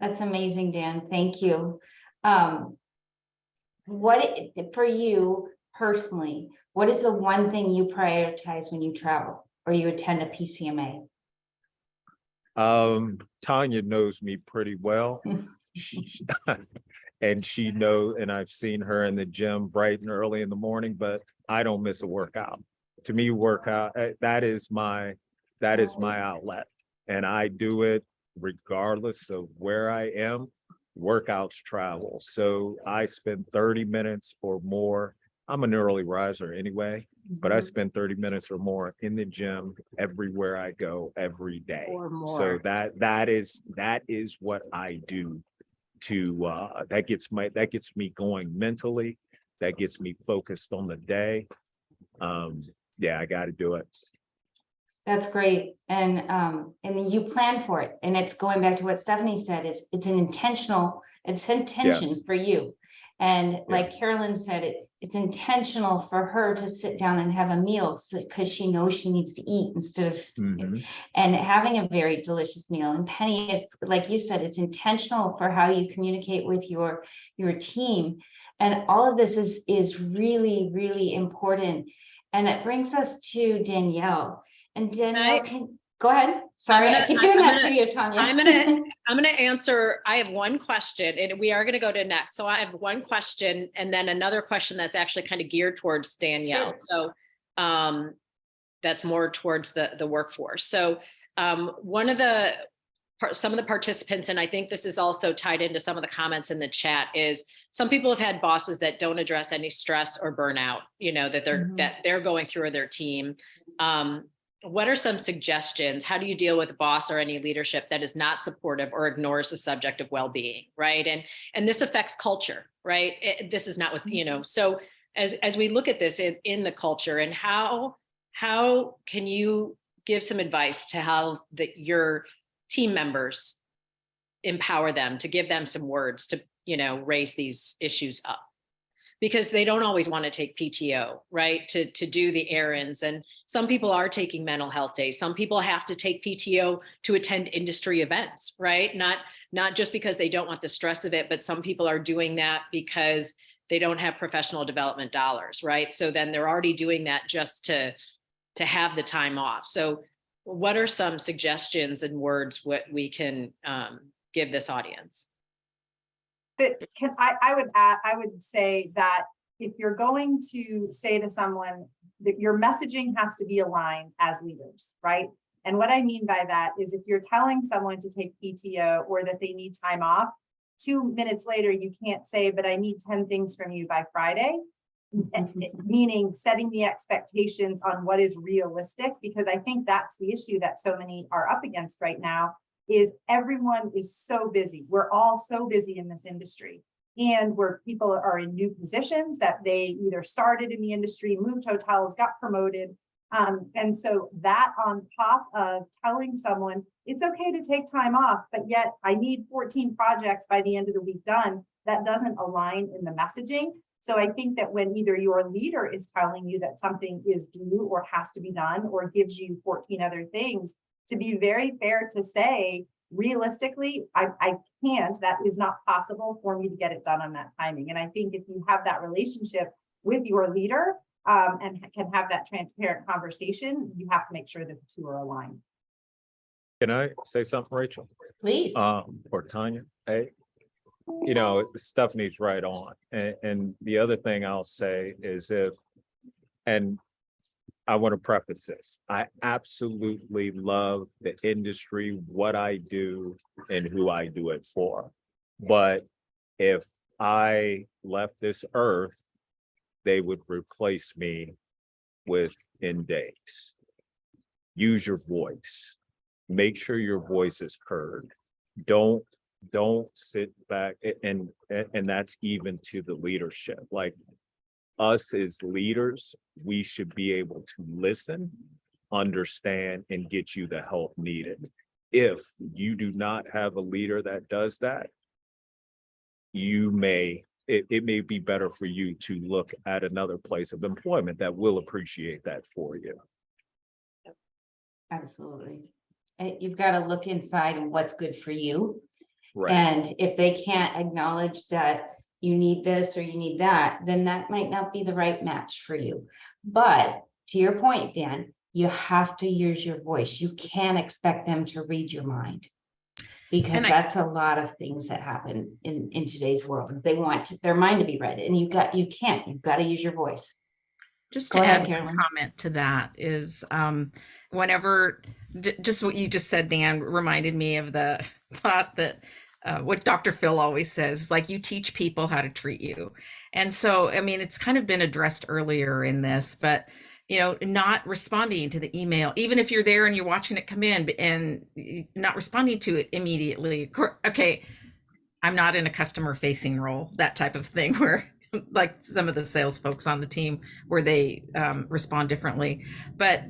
That's amazing, Dan. Thank you. For you personally, what is the one thing you prioritize when you travel or you attend a PCMA? Tanya knows me pretty well. And she knows, and I've seen her in the gym bright and early in the morning, but I don't miss a workout. To me, workout, that is my outlet. And I do it regardless of where I am. Workouts travel. So I spend 30 minutes or more. I'm an early riser anyway, but I spend 30 minutes or more in the gym everywhere I go every day. Or more. So that is what I do to that gets me going mentally, that gets me focused on the day. Yeah, I got to do it. That's great. And then you plan for it. And it's going back to what Stephanie said, is it's intention Yes. for you. And like Carolyn said, it's intentional for her to sit down and have a meal because she knows she needs to eat instead of and having a very delicious meal. And Penny, it's like you said, it's intentional for how you communicate with your team. And all of this is really, really important. And it brings us to Danielle. And Danielle, go ahead. Sorry, I keep doing that to you, Tanya. I'm gonna answer. I have one question, and we are gonna go to next. So I have one question, and then another question that's actually kind of geared towards Danielle. Sure. So that's more towards the workforce. So some of the participants, and I think this is also tied into some of the comments in the chat, is some people have had bosses that don't address any stress or burnout, that they're going through with their team. What are some suggestions? How do you deal with a boss or any leadership that is not supportive or ignores the subject of well-being, right? And this affects culture, right? This is not with, so as we look at this in the culture, and how can you give some advice to how your team members empower them, to give them some words to, raise these issues up? Because they don't always want to take PTO, right? To do the errands. And some people are taking mental health days. Some people have to take PTO to attend industry events, right? Not just because they don't want the stress of it, but some people are doing that because they don't have professional development dollars, right? So then they're already doing that just to have the time off. So what are some suggestions and words what we can give this audience? I would say that if you're going to say to someone that your messaging has to be aligned as leaders, right? And what I mean by that is if you're telling someone to take PTO or that they need time off, 2 minutes later, you can't say, but I need 10 things from you by Friday. Meaning setting the expectations on what is realistic, because I think that's the issue that so many are up against right now. Is everyone is so busy. We're all so busy in this industry, and where people are in new positions that they either started in the industry, moved hotels, got promoted. And so that on top of telling someone it's okay to take time off, but yet I need 14 projects by the end of the week done, that doesn't align in the messaging. So I think that when either your leader is telling you that something is due or has to be done, or gives you 14 other things, to be very fair to say, realistically, I can't, that is not possible for me to get it done on that timing. And I think if you have that relationship with your leader and can have that transparent conversation, you have to make sure that the two are aligned. Can I say something, Rachel? Please. Or Tanya? Hey, Stephanie's right on. And the other thing I'll say is and I want to preface this. I absolutely love the industry, what I do, and who I do it for. But if I left this earth, they would replace me within days. Use your voice. Make sure your voice is heard. Don't sit back, and that's even to the leadership. Like, us as leaders, we should be able to listen, understand, and get you the help needed. If you do not have a leader that does that, you may it may be better for you to look at another place of employment that will appreciate that for you. Absolutely. You've got to look inside and what's good for you. Right. And if they can't acknowledge that you need this or you need that, then that might not be the right match for you. But to your point, Dan, you have to use your voice. You can't expect them to read your mind, because that's a lot of things that happen in today's world. They want their mind to be read, and you've got to use your voice. Just Go to ahead, add Carolyn. a comment to that is whenever just what you just said, Dan, reminded me of the thought that what Dr. Phil always says, like, you teach people how to treat you. And so, I mean, it's kind of been addressed earlier in this, but not responding to the email, even if you're there and you're watching it come in, and not responding to it immediately. Okay, I'm not in a customer facing role, that type of thing, where like some of the sales folks on the team where they respond differently, but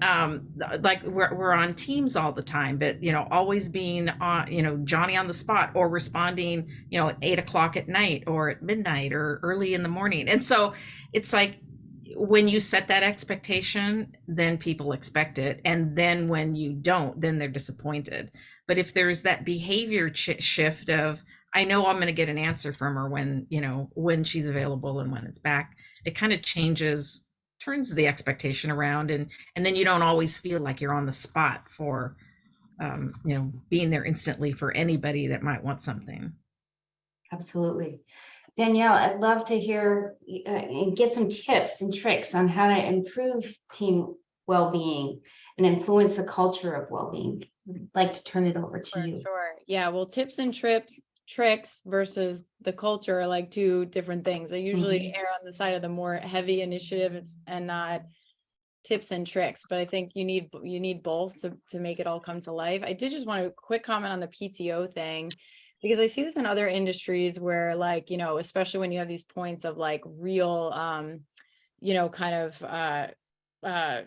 like we're on Teams all the time, but always being on, Johnny on the spot, or responding, at 8 o'clock at night or at midnight or early in the morning. And so it's like, when you set that expectation, then people expect it. And then when you don't, then they're disappointed. But if there's that behavior shift of, I know I'm going to get an answer from her when she's available and when it's back, it kind of turns the expectation around. And then you don't always feel like you're on the spot for, being there instantly for anybody that might want something. Absolutely. Danielle, I'd love to hear and get some tips and tricks on how to improve team well-being and influence the culture of well-being. I'd like to turn it over to you. Sure. Yeah. Well, tips and tricks versus the culture are like two different things. I usually err on the side of the more heavy initiatives and not tips and tricks, but I think you need both to make it all come to life. I did just want to quick comment on the PTO thing, because I see this in other industries where, like, especially when you have these points of like real, kind of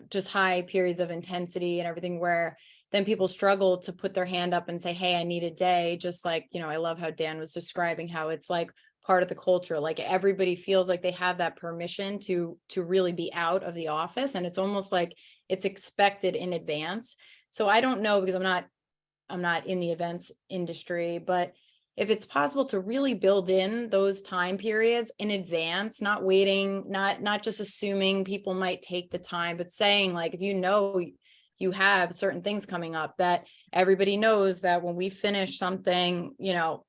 just high periods of intensity and everything, where then people struggle to put their hand up and say, hey, I need a day. Just like, I love how Dan was describing how it's like part of the culture. Like everybody feels like they have that permission to really be out of the office. And it's almost like it's expected in advance. So I don't know, because I'm not in the events industry, but if it's possible to really build in those time periods in advance, not waiting, not just assuming people might take the time, but saying, like, if you have certain things coming up, that everybody knows that when we finish something,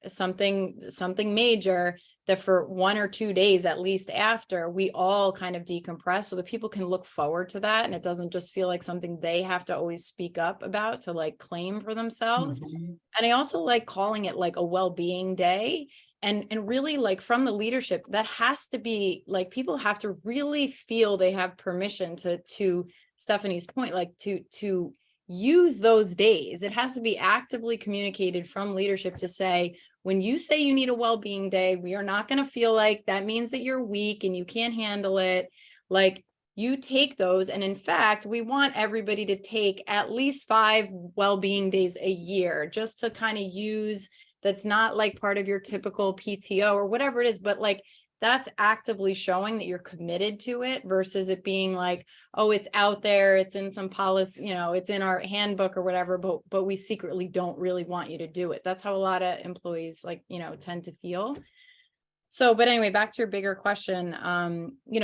something major, that for 1 or 2 days at least after, we all kind of decompress, so that people can look forward to that, and it doesn't just feel like something they have to always speak up about to like claim for themselves. And I also like calling it like a well-being day, and really, like, from the leadership, that has to be like, people have to really feel they have permission to Stephanie's point, like to use those days. It has to be actively communicated from leadership to say, when you say you need a well-being day, we are not going to feel like that means that you're weak and you can't handle it. Like, you take those. And in fact, we want everybody to take at least 5 well-being days a year, just to kind of use, that's not like part of your typical PTO or whatever it is, but like, that's actively showing that you're committed to it, versus it being like, oh, it's out there, it's in some policy, it's in our handbook or whatever, but we secretly don't really want you to do it. That's how a lot of employees tend to feel. So, but anyway, back to your bigger question.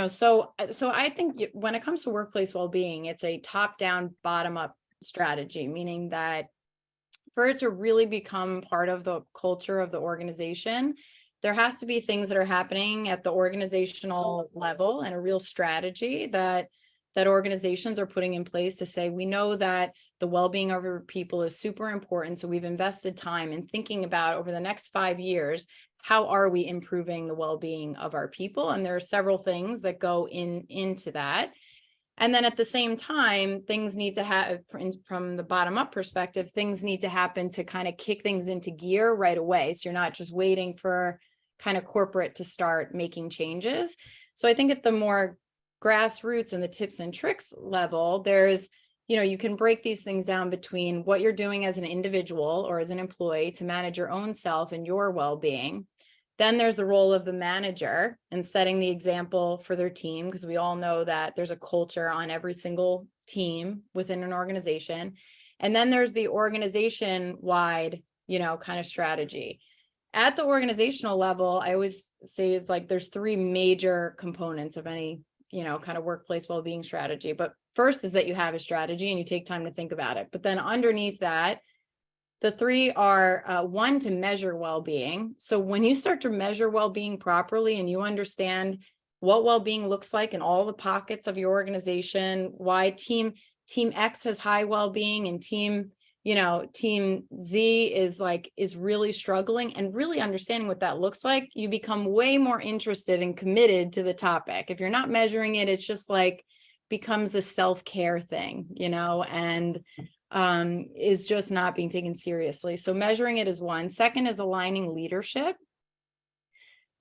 So I think when it comes to workplace well-being, it's a top-down, bottom-up strategy, meaning that for it to really become part of the culture of the organization, there has to be things that are happening at the organizational level, and a real strategy that organizations are putting in place to say, we know that the well-being of our people is super important. So we've invested time in thinking about, over the next 5 years, how are we improving the well-being of our people? And there are several things that go into that. And then at the same time, things need to have, from the bottom up perspective, things need to happen to kind of kick things into gear right away. So you're not just waiting for kind of corporate to start making changes. So I think at the more grassroots and the tips and tricks level, there's, you can break these things down between what you're doing as an individual or as an employee to manage your own self and your well-being. Then there's the role of the manager and setting the example for their team, because we all know that there's a culture on every single team within an organization. And then there's the organization-wide, kind of strategy. At the organizational level, I always say it's like there's three major components of any, kind of workplace well-being strategy. But first is that you have a strategy and you take time to think about it. But then underneath that, the three are one, to measure well-being. So when you start to measure well-being properly and you understand what well-being looks like in all the pockets of your organization, why team X has high well-being and team Z is really struggling, and really understanding what that looks like, you become way more interested and committed to the topic. If you're not measuring it, it's just like becomes the self-care thing, and is just not being taken seriously. So measuring it is one. Second is aligning leadership.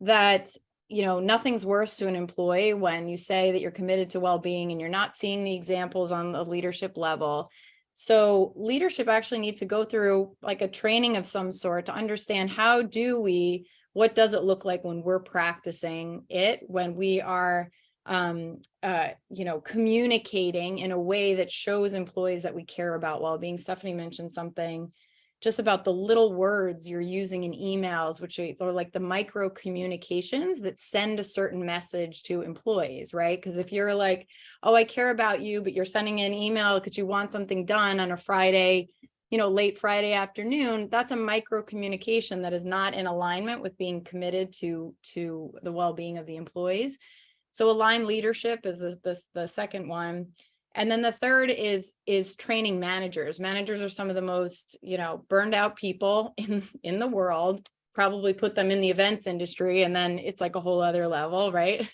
That, nothing's worse to an employee when you say that you're committed to well-being and you're not seeing the examples on the leadership level. So leadership actually needs to go through like a training of some sort to understand what does it look like when we're practicing it, when we are communicating in a way that shows employees that we care about well-being. Stephanie mentioned something just about the little words you're using in emails, which are like the micro communications that send a certain message to employees, right? Because if you're like, oh, I care about you, but you're sending an email because you want something done on a Friday, late Friday afternoon, that's a micro communication that is not in alignment with being committed to the well-being of the employees. So aligned leadership is the second one. And then the third is training managers. Managers are some of the most, burned out people in the world. Probably put them in the events industry, and then it's like a whole other level, right?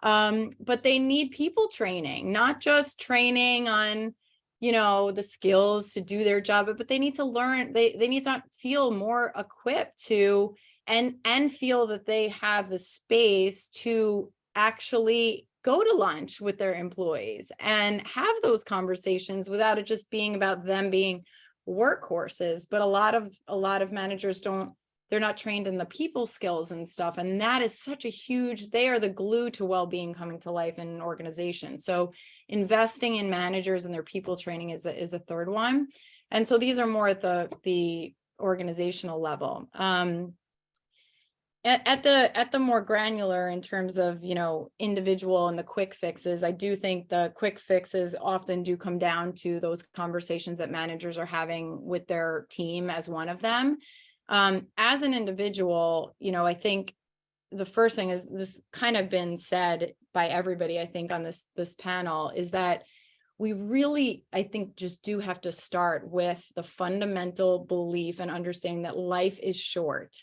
But they need people training, not just training on, the skills to do their job, but they need to learn. They need to feel more equipped to and feel that they have the space to actually go to lunch with their employees and have those conversations without it just being about them being workhorses. But a lot of managers they're not trained in the people skills and stuff. And that is such a huge, they are the glue to well-being coming to life in an organization. So investing in managers and their people training is the third one. And so these are more at the organizational level. At the more granular in terms of, individual and the quick fixes, I do think the quick fixes often do come down to those conversations that managers are having with their team as one of them. As an individual, I think the first thing is, this kind of been said by everybody, I think, on this panel, is that we really, I think, just do have to start with the fundamental belief and understanding that life is short.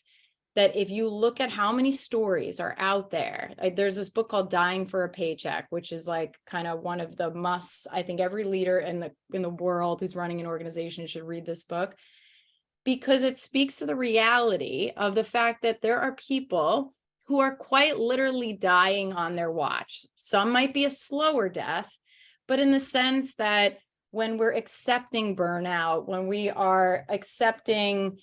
That if you look at how many stories are out there, there's this book called Dying for a Paycheck, which is like kind of one of the musts. I think every leader in the world who's running an organization should read this book, because it speaks to the reality of the fact that there are people who are quite literally dying on their watch. Some might be a slower death, but in the sense that when we're accepting burnout, when we are accepting,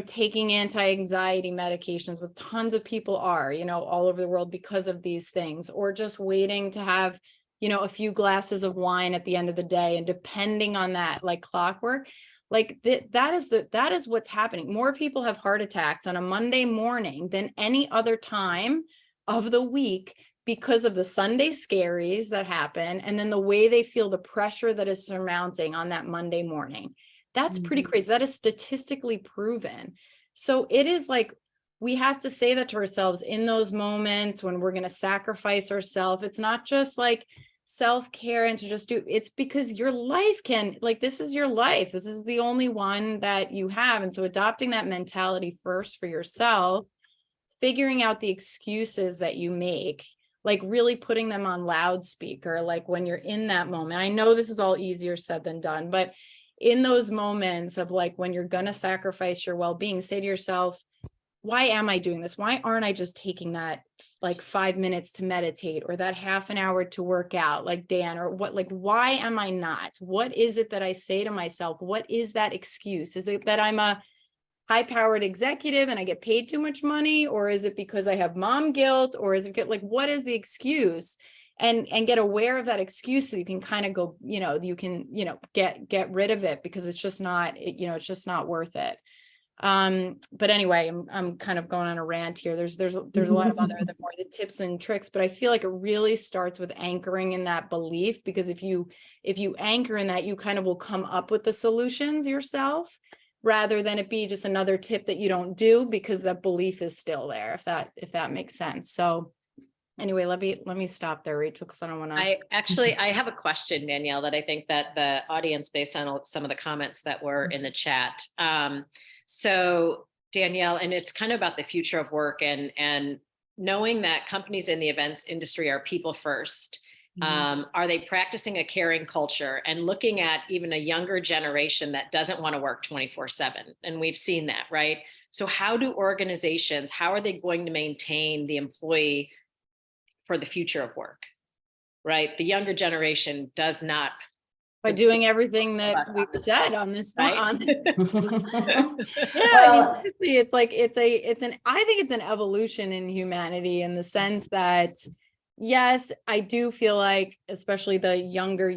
taking anti-anxiety medications, with tons of people are, all over the world because of these things, or just waiting to have, a few glasses of wine at the end of the day and depending on that like clockwork, like that is what's happening. More people have heart attacks on a Monday morning than any other time of the week because of the Sunday scaries that happen, and then the way they feel the pressure that is surmounting on that Monday morning. That's pretty crazy. That is statistically proven. So it is like, we have to say that to ourselves in those moments when we're going to sacrifice ourselves. It's not just like self-care and to just do, it's because your life this is your life. This is the only one that you have. And so adopting that mentality first for yourself, figuring out the excuses that you make, like really putting them on loudspeaker, like when you're in that moment. I know this is all easier said than done, but in those moments of like when you're going to sacrifice your well-being, say to yourself, why am I doing this? Why aren't I just taking that like 5 minutes to meditate, or that half an hour to work out like Dan, or what, like, why am I not? What is it that I say to myself? What is that excuse? Is it that I'm a high-powered executive and I get paid too much money, or is it because I have mom guilt, or is it like, what is the excuse? And get aware of that excuse so you can kind of go, you can, get rid of it, because it's just not, it's just not worth it. But anyway, I'm kind of going on a rant here. There's a lot of other the tips and tricks, but I feel like it really starts with anchoring in that belief, because if you anchor in that, you kind of will come up with the solutions yourself, rather than it be just another tip that you don't do because that belief is still there, if that makes sense. So anyway, let me stop there, Rachel, because I don't want to. I have a question, Danielle, that I think that the audience, based on some of the comments that were in the chat. So Danielle, and it's kind of about the future of work and knowing that companies in the events industry are people first. Are they practicing a caring culture and looking at even a younger generation that doesn't want to work 24/7? And we've seen that, right? So how do organizations, how are they going to maintain the employee for the future of work, right? The younger generation does not. By doing everything that we've said on this, right? Yeah, Well, I mean, seriously, it's like, I think it's an evolution in humanity, in the sense that, yes, I do feel like, especially the younger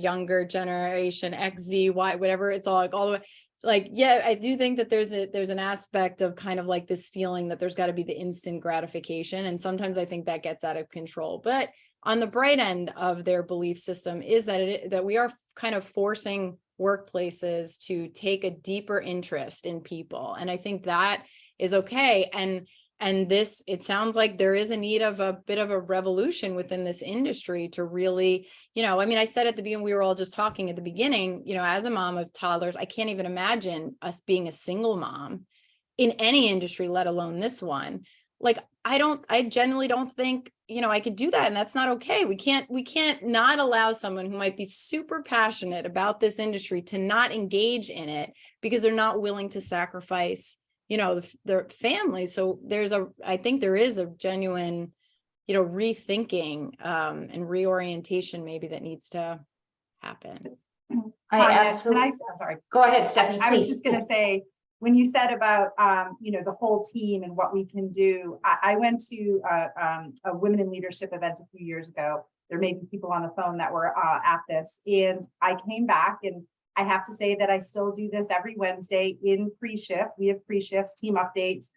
generation, X, Z, Y, whatever, it's all the way, like, yeah, I do think that there's an aspect of kind of like this feeling that there's got to be the instant gratification. And sometimes I think that gets out of control. But on the bright end of their belief system is that we are kind of forcing workplaces to take a deeper interest in people. And I think that is okay. And this, it sounds like there is a need of a bit of a revolution within this industry to really, I mean, I said at the beginning, we were all just talking at the beginning, as a mom of toddlers, I can't even imagine us being a single mom in any industry, let alone this one. Like, I generally don't think, I could do that. And that's not okay. We can't not allow someone who might be super passionate about this industry to not engage in it because they're not willing to sacrifice, their family. So I think there is a genuine, rethinking and reorientation maybe that needs to happen. I'm sorry. Go ahead, Stephanie, I was please. just going to say, when you said about, the whole team and what we can do, I went to a women in leadership event a few years ago. There may be people on the phone that were at this, and I came back, and I have to say that I still do this every Wednesday in pre-shift. We have pre-shifts, team updates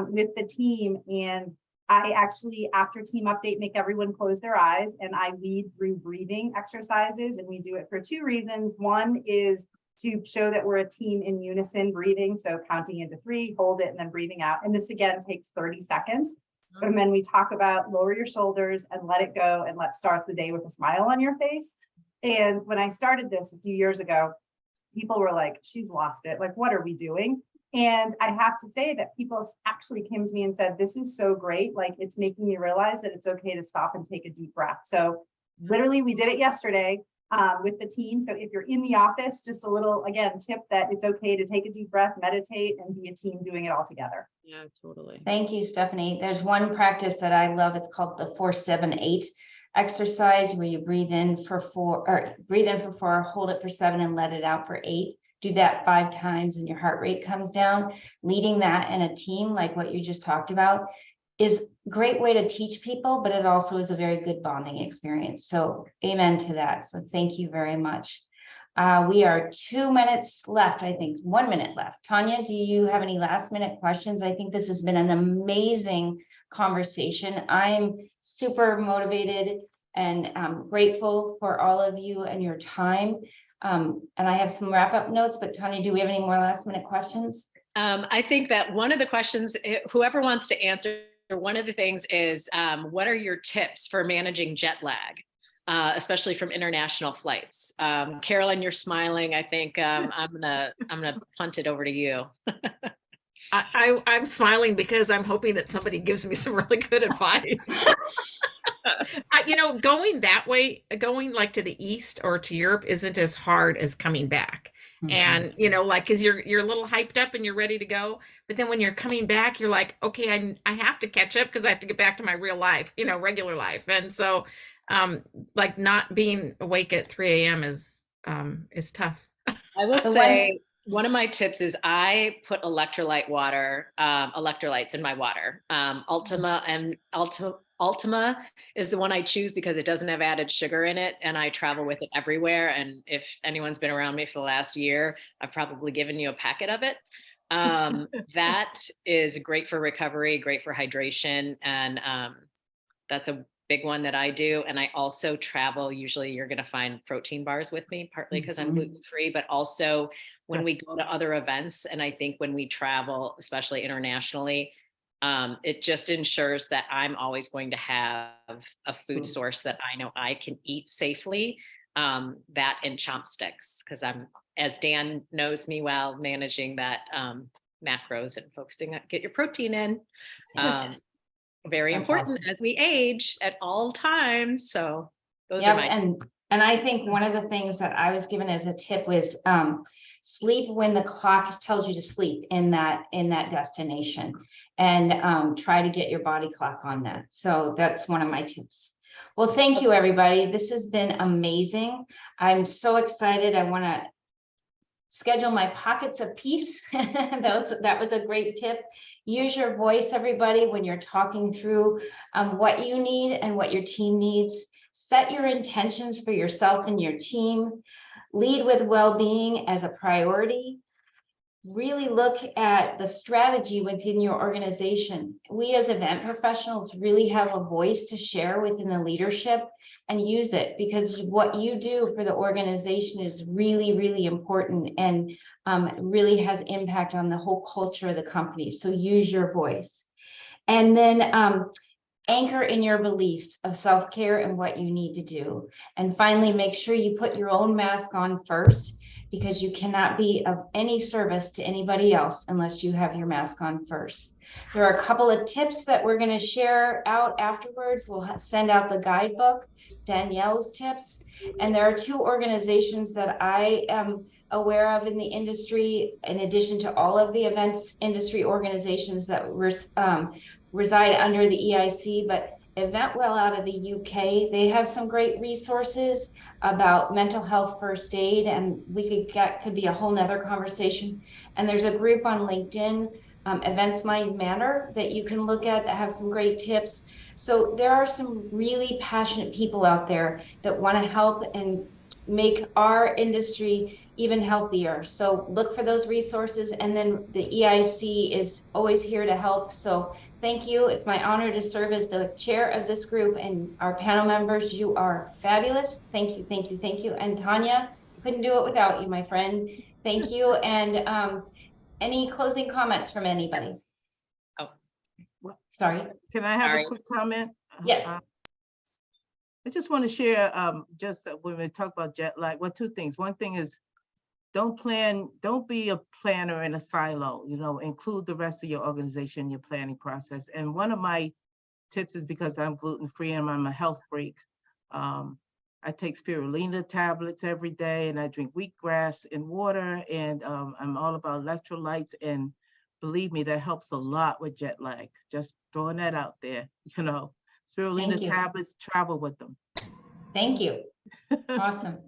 with the team. And I actually, after team update, make everyone close their eyes, and I lead through breathing exercises. And we do it for two reasons. One is to show that we're a team in unison breathing. So counting into 3, hold it, and then breathing out. And this again takes 30 seconds. And then we talk about lower your shoulders and let it go. And let's start the day with a smile on your face. And when I started this a few years ago, people were like, she's lost it. Like, what are we doing? And I have to say that people actually came to me and said, this is so great. Like, it's making me realize that it's okay to stop and take a deep breath. So literally, we did it yesterday with the team. So if you're in the office, just a little, again, tip that it's okay to take a deep breath, meditate, and be a team doing it all together. Yeah, totally. Thank you, Stephanie. There's one practice that I love. It's called the 4-7-8 exercise, where you breathe in for 4, hold it for 7, and let it out for 8. Do that 5 times and your heart rate comes down. Leading that in a team, like what you just talked about, is a great way to teach people, but it also is a very good bonding experience. So amen to that. So thank you very much. We are 2 minutes left, I think 1 minute left. Tanya, do you have any last minute questions? I think this has been an amazing conversation. I'm super motivated and grateful for all of you and your time. And I have some wrap up notes, but Tanya, do we have any more last minute questions? I think that one of the questions, whoever wants to answer, one of the things is, what are your tips for managing jet lag, especially from international flights? Carolyn, you're smiling. I think I'm gonna punt it over to you. I'm smiling because I'm hoping that somebody gives me some really good advice. Going that way, going like to the East or to Europe isn't as hard as coming back. Mm-hmm. And, like, cause you're a little hyped up and you're ready to go. But then when you're coming back, you're like, okay, I have to catch up because I have to get back to my real life, regular life. And so, like, not being awake at 3 a.m. is tough. I will say, One of my tips is I put electrolytes in my water. Ultima is the one I choose because it doesn't have added sugar in it, and I travel with it everywhere. And if anyone's been around me for the last year, I've probably given you a packet of it. That is great for recovery, great for hydration, and that's a big one that I do. And I also travel. Usually you're going to find protein bars with me, partly because I'm gluten-free, but also when we go to other events. And I think when we travel, especially internationally, it just ensures that I'm always going to have a food source that I know I can eat safely, that and chopsticks, because I'm, as Dan knows me well, managing that macros and focusing on get your protein in. Very That's important awesome. as we age at all times. So those Yep, are my and I think one of the things that I was given as a tip was sleep when the clock tells you to sleep in that destination, and try to get your body clock on that. So that's one of my tips. Well, thank you, everybody. This has been amazing. I'm so excited. I want to schedule my pockets of peace. That was a great tip. Use your voice, everybody, when you're talking through what you need and what your team needs. Set your intentions for yourself and your team. Lead with well-being as a priority. Really look at the strategy within your organization. We as event professionals really have a voice to share within the leadership, and use it, because what you do for the organization is really, really important, and really has impact on the whole culture of the company. So use your voice. And then anchor in your beliefs of self-care and what you need to do. And finally, make sure you put your own mask on first, because you cannot be of any service to anybody else unless you have your mask on first. There are a couple of tips that we're going to share out afterwards. We'll send out the guidebook, Danielle's tips. And there are 2 organizations that I am aware of in the industry, in addition to all of the events industry organizations that reside under the EIC, but Eventwell out of the UK, they have some great resources about mental health first aid, and could be a whole nother conversation. And there's a group on LinkedIn, Events Mind Matter, that you can look at that have some great tips. So there are some really passionate people out there that want to help and make our industry even healthier. So look for those resources. And then the EIC is always here to help. So thank you. It's my honor to serve as the chair of this group, and our panel members. You are fabulous. Thank you, thank you, thank you. And Tanya, couldn't do it without you, my friend. Thank you. And any closing comments from anybody? Yes. Oh, sorry. Can I have Sorry. a quick comment? Yes. I just want to share, just when we talk about jet lag, 2 things. One thing is, don't be a planner in a silo, include the rest of your organization in your planning process. And one of my tips is, because I'm gluten-free and I'm a health freak, I take spirulina tablets every day, and I drink wheatgrass in water, and I'm all about electrolytes, and believe me, that helps a lot with jet lag. Just throwing that out there, spirulina tablets, travel with them. Thank you. Awesome.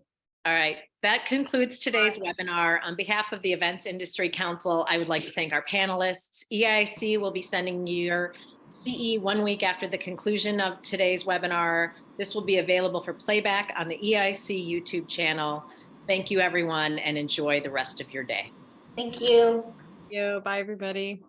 all right. That concludes today's webinar. On behalf of the Events Industry Council, I would like to thank our panelists. EIC will be sending your CE 1 week after the conclusion of today's webinar. This will be available for playback on the EIC YouTube channel. Thank you, everyone, and enjoy the rest of your day. Thank you. Thank you. Bye, everybody.